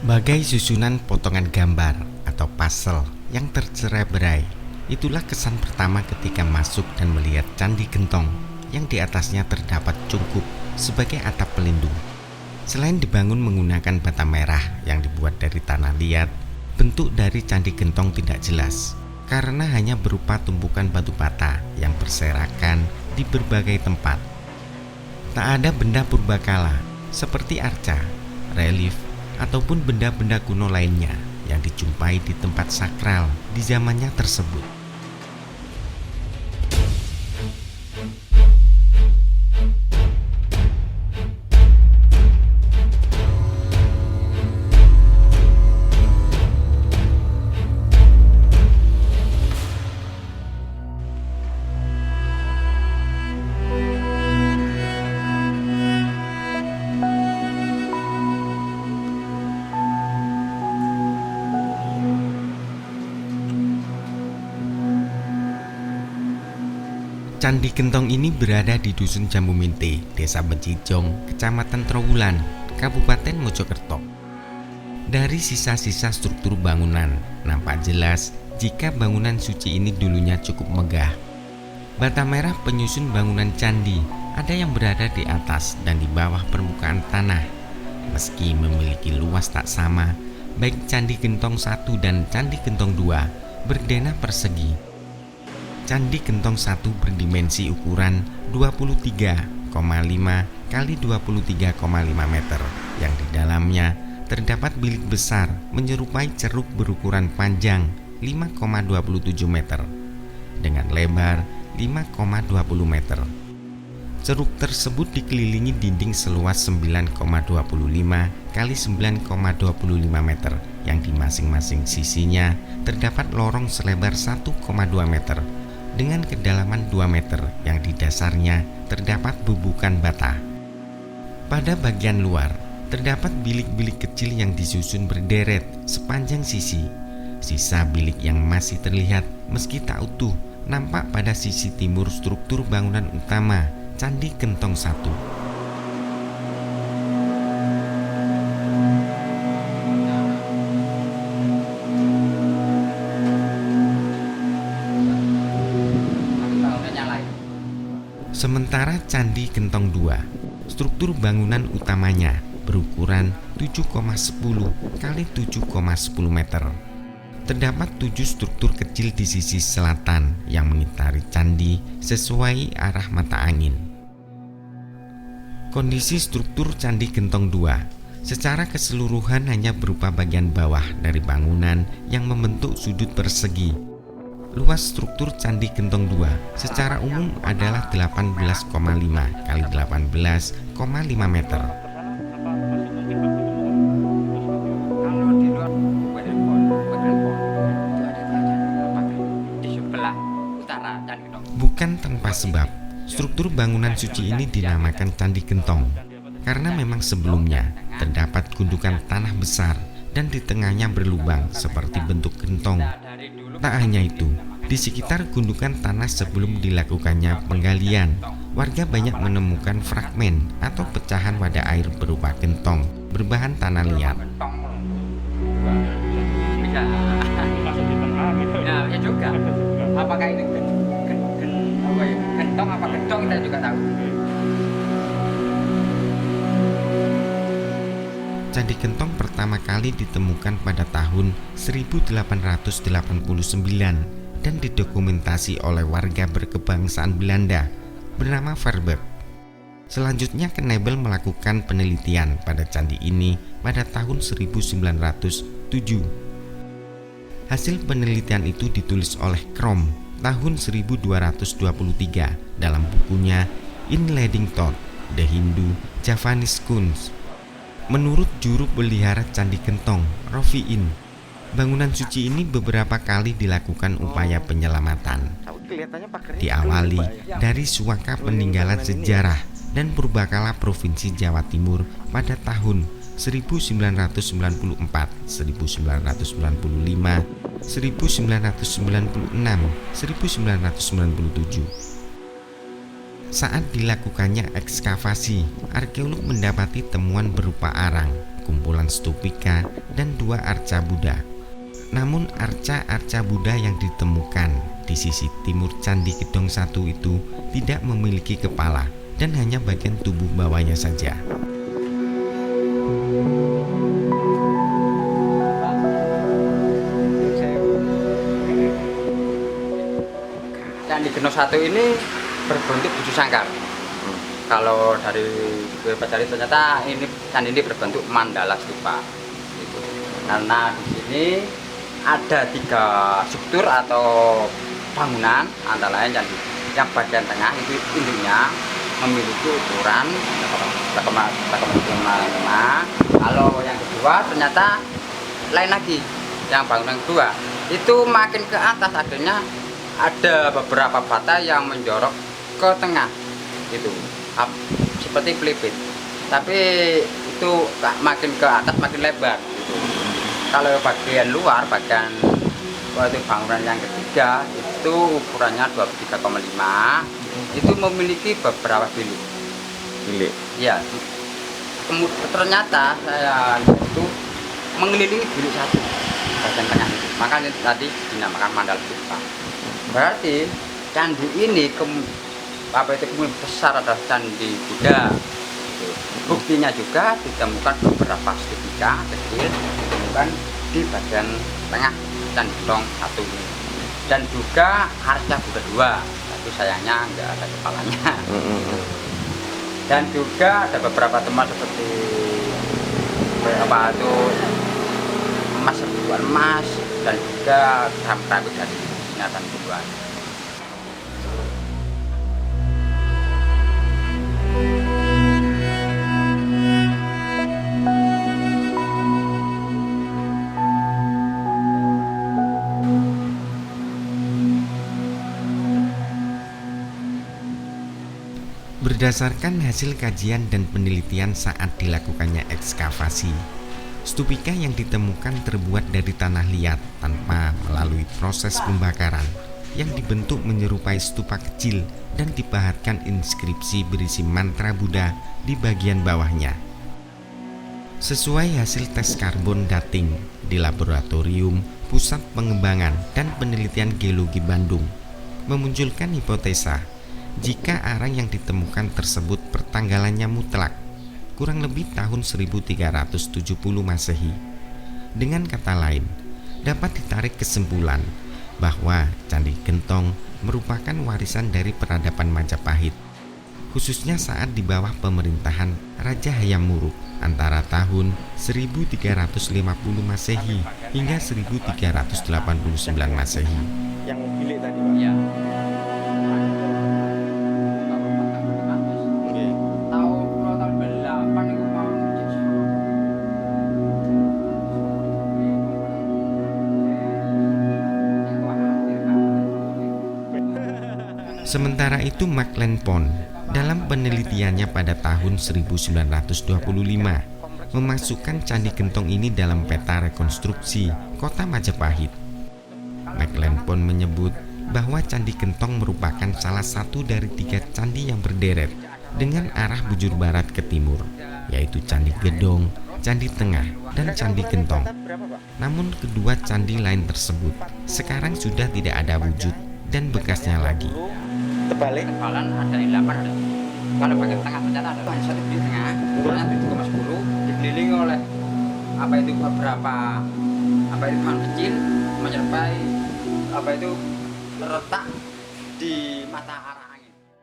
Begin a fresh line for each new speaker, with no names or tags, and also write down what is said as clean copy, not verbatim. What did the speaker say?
Bagai susunan potongan gambar atau puzzle yang tercerai-berai, itulah kesan pertama ketika masuk dan melihat Candi Gentong yang di atasnya terdapat cungkup sebagai atap pelindung. Selain dibangun menggunakan bata merah yang dibuat dari tanah liat, bentuk dari Candi Gentong tidak jelas karena hanya berupa tumpukan batu bata yang berserakan di berbagai tempat. Tak ada benda purbakala seperti arca, relief, ataupun benda-benda kuno lainnya yang dijumpai di tempat sakral di zamannya tersebut. Candi Gentong ini berada di Dusun Jambu Minte, Desa Becijong, Kecamatan Trowulan, Kabupaten Mojokerto. Dari sisa-sisa struktur bangunan, nampak jelas jika bangunan suci ini dulunya cukup megah. Bata merah penyusun bangunan candi ada yang berada di atas dan di bawah permukaan tanah. Meski memiliki luas tak sama, baik Candi Gentong 1 dan Candi Gentong 2 berdenah persegi. Candi Gentong 1 berdimensi ukuran 23,5 kali 23,5 meter yang di dalamnya terdapat bilik besar menyerupai ceruk berukuran panjang 5,27 meter dengan lebar 5,20 meter. Ceruk tersebut dikelilingi dinding seluas 9,25 kali 9,25 meter yang di masing-masing sisinya terdapat lorong selebar 1,2 meter dengan kedalaman 2 meter yang di dasarnya terdapat bubukan bata. Pada bagian luar terdapat bilik-bilik kecil yang disusun berderet sepanjang sisi. Sisa bilik yang masih terlihat meski tak utuh nampak pada sisi timur struktur bangunan utama Candi Gentong 1. Sementara Candi Gentong 2, struktur bangunan utamanya berukuran 7,10 kali 7,10 meter. Terdapat 7 struktur kecil di sisi selatan yang mengitari candi sesuai arah mata angin. Kondisi struktur Candi Gentong 2 secara keseluruhan hanya berupa bagian bawah dari bangunan yang membentuk sudut persegi. Luas struktur Candi Gentong 2 secara umum adalah 18,5 kali 18,5 meter. Bukan tanpa sebab, struktur bangunan suci ini dinamakan Candi Gentong karena memang sebelumnya terdapat gundukan tanah besar dan di tengahnya berlubang seperti bentuk gentong. Tak hanya itu, di sekitar gundukan tanah sebelum dilakukannya penggalian, warga banyak menemukan fragmen atau pecahan wadah air berupa gentong berbahan tanah liat.
Bisa masuk di tengah gitu. Nah, ya juga. Apakah itu gentong apa gentong kita juga tahu.
Candi Gentong pertama kali ditemukan pada tahun 1889 dan didokumentasi oleh warga berkebangsaan Belanda bernama Verbeek. Selanjutnya Knebel melakukan penelitian pada candi ini pada tahun 1907. Hasil penelitian itu ditulis oleh Krom tahun 1223 dalam bukunya Inleiding Tot The Hindu Javanese Kunst. Menurut juru pelihara Candi Gentong, Rofiin, bangunan suci ini beberapa kali dilakukan upaya penyelamatan. Diawali dari suaka peninggalan sejarah dan purbakala Provinsi Jawa Timur pada tahun 1994, 1995, 1996, 1997. Saat dilakukannya ekskavasi, arkeolog mendapati temuan berupa arang, kumpulan stupika, dan 2 arca Buddha. Namun arca Buddha yang ditemukan di sisi timur Candi Gedong 1 itu tidak memiliki kepala dan hanya bagian tubuh bawahnya saja.
Candi Gedong 1 ini berbentuk tujuh sangkar. Kalau dari cari ternyata candi ini berbentuk mandala stupa. Gitu. Karena di sini ada 3 struktur atau bangunan, antara lain candi yang bagian tengah itu induknya memiliki ukuran 8,5. Kalau yang kedua ternyata lain lagi. Yang bangunan kedua itu makin ke atas adanya ada beberapa bata yang menjorok ke tengah itu seperti pelipit, tapi itu makin ke atas makin lebar gitu. Kalau bagian luar, bagian waktu bangunan yang ketiga itu ukurannya 23,5, itu memiliki beberapa bilik. Ya, ternyata saya itu mengelilingi bilik satu bagian tengah itu, makanya tadi dinamakan mandala stupa. Berarti candi ini kemudian besar adalah candi Buddha. Buktinya juga ditemukan beberapa stupika kecil ditemukan di bagian tengah Candi Gedong 1 ini. Dan juga arca Buddha 2, tapi sayangnya nggak ada kepalanya. Dan juga ada beberapa teman seperti apa itu emas dan juga keramik dari ingatan Tuhan.
Berdasarkan hasil kajian dan penelitian saat dilakukannya ekskavasi, stupika yang ditemukan terbuat dari tanah liat tanpa melalui proses pembakaran yang dibentuk menyerupai stupa kecil dan dipahatkan inskripsi berisi mantra Buddha di bagian bawahnya. Sesuai hasil tes karbon dating di Laboratorium Pusat Pengembangan dan Penelitian Geologi Bandung memunculkan hipotesa jika arang yang ditemukan tersebut pertanggalannya mutlak, kurang lebih tahun 1370 Masehi. Dengan kata lain, dapat ditarik kesimpulan bahwa Candi Gentong merupakan warisan dari peradaban Majapahit, khususnya saat di bawah pemerintahan Raja Hayam Wuruk antara tahun 1350 Masehi hingga 1389 Masehi.
Yang bilik tadi, Pak.
Ya.
Sementara itu Maclean Pond dalam penelitiannya pada tahun 1925 memasukkan Candi Gentong ini dalam peta rekonstruksi kota Majapahit. Maclean Pond menyebut bahwa Candi Gentong merupakan salah satu dari 3 candi yang berderet dengan arah bujur barat ke timur, yaitu Candi Gedong, Candi Tengah, dan Candi Gentong. Namun kedua candi lain tersebut sekarang sudah tidak ada wujud dan bekasnya lagi.
Tebalan ada 8 ada. Kalau bagian tengah ternyata ada hanya satu di tengah, ukurannya 7,10, dikelilingi oleh beberapa bangun kecil menyerupai terletak di mata arah.